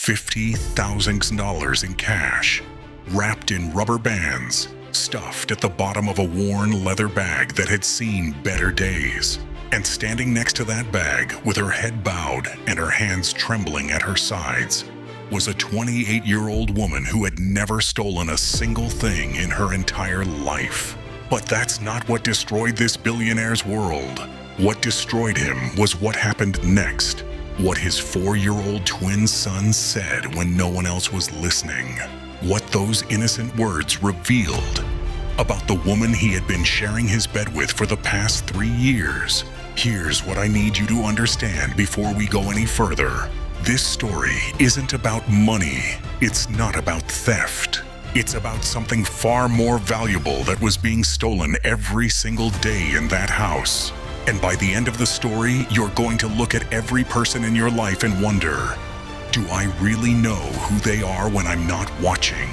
$50,000 in cash, wrapped in rubber bands, stuffed at the bottom of a worn leather bag that had seen better days. And standing next to that bag, with her head bowed and her hands trembling at her sides, was a 28-year-old woman who had never stolen a single thing in her entire life. But that's not what destroyed this billionaire's world. What destroyed him was what happened next. What his 4-year-old twin son said when no one else was listening. What those innocent words revealed about the woman he had been sharing his bed with for the past 3 years. Here's what I need you to understand before we go any further. This story isn't about money. It's not about theft. It's about something far more valuable that was being stolen every single day in that house. And by the end of the story, you're going to look at every person in your life and wonder, do I really know who they are when I'm not watching?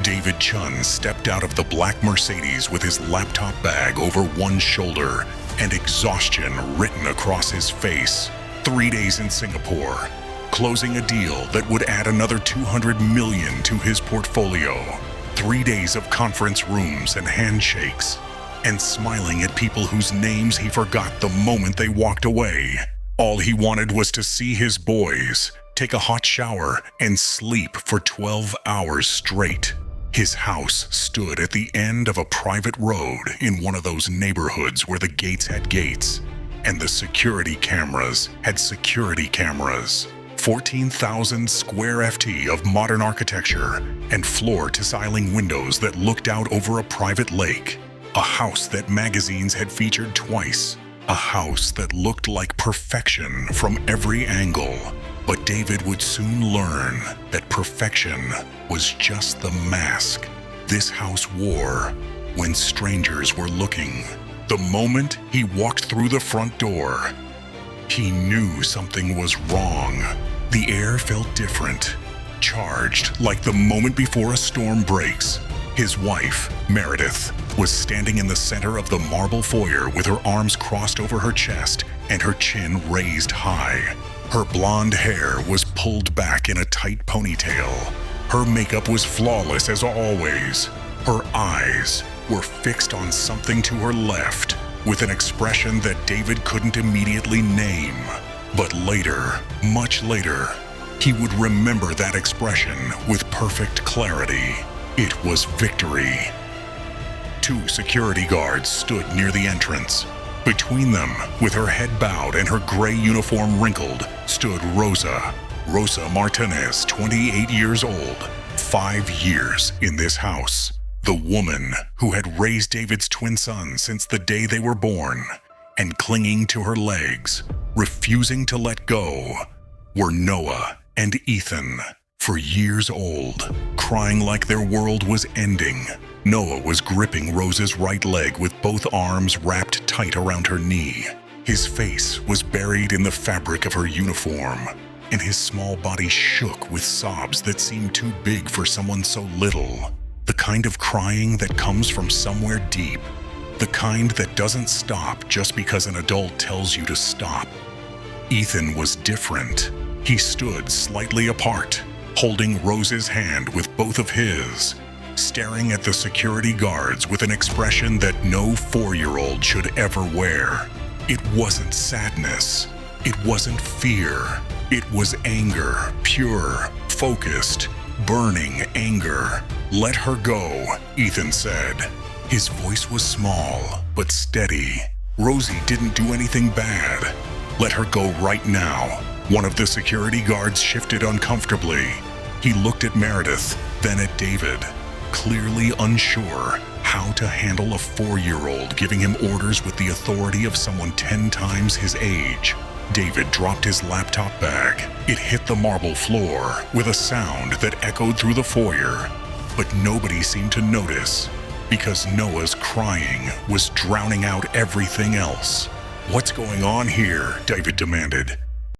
David Chun stepped out of the black Mercedes with his laptop bag over one shoulder and exhaustion written across his face. 3 days in Singapore, closing a deal that would add another $200 million to his portfolio. 3 days of conference rooms and handshakes, and smiling at people whose names he forgot the moment they walked away. All he wanted was to see his boys, take a hot shower, and sleep for 12 hours straight. His house stood at the end of a private road in one of those neighborhoods where the gates had gates, and the security cameras had security cameras. 14,000 square FT of modern architecture and floor-to-ceiling windows that looked out over a private lake. A house that magazines had featured twice. A house that looked like perfection from every angle. But David would soon learn that perfection was just the mask this house wore when strangers were looking. The moment he walked through the front door, he knew something was wrong. The air felt different, charged like the moment before a storm breaks. His wife, Meredith, was standing in the center of the marble foyer with her arms crossed over her chest and her chin raised high. Her blonde hair was pulled back in a tight ponytail. Her makeup was flawless as always. Her eyes were fixed on something to her left with an expression that David couldn't immediately name. But later, much later, he would remember that expression with perfect clarity. It was victory. 2 security guards stood near the entrance. Between them, with her head bowed and her gray uniform wrinkled, stood Rosa. Rosa Martinez, 28 years old, 5 years in this house. The woman who had raised David's twin sons since the day they were born, and clinging to her legs, refusing to let go, were Noah and Ethan. For years old, crying like their world was ending. Noah was gripping Rosa's right leg with both arms wrapped tight around her knee. His face was buried in the fabric of her uniform, and his small body shook with sobs that seemed too big for someone so little. The kind of crying that comes from somewhere deep. The kind that doesn't stop just because an adult tells you to stop. Ethan was different. He stood slightly apart, holding Rose's hand with both of his, staring at the security guards with an expression that no 4-year-old should ever wear. It wasn't sadness. It wasn't fear. It was anger, pure, focused, burning anger. "Let her go," Ethan said. His voice was small, but steady. "Rosie didn't do anything bad. Let her go right now." One of the security guards shifted uncomfortably. He looked at Meredith, then at David, clearly unsure how to handle a 4-year-old giving him orders with the authority of someone 10 times his age. David dropped his laptop bag. It hit the marble floor with a sound that echoed through the foyer, but nobody seemed to notice because Noah's crying was drowning out everything else. "What's going on here?" David demanded.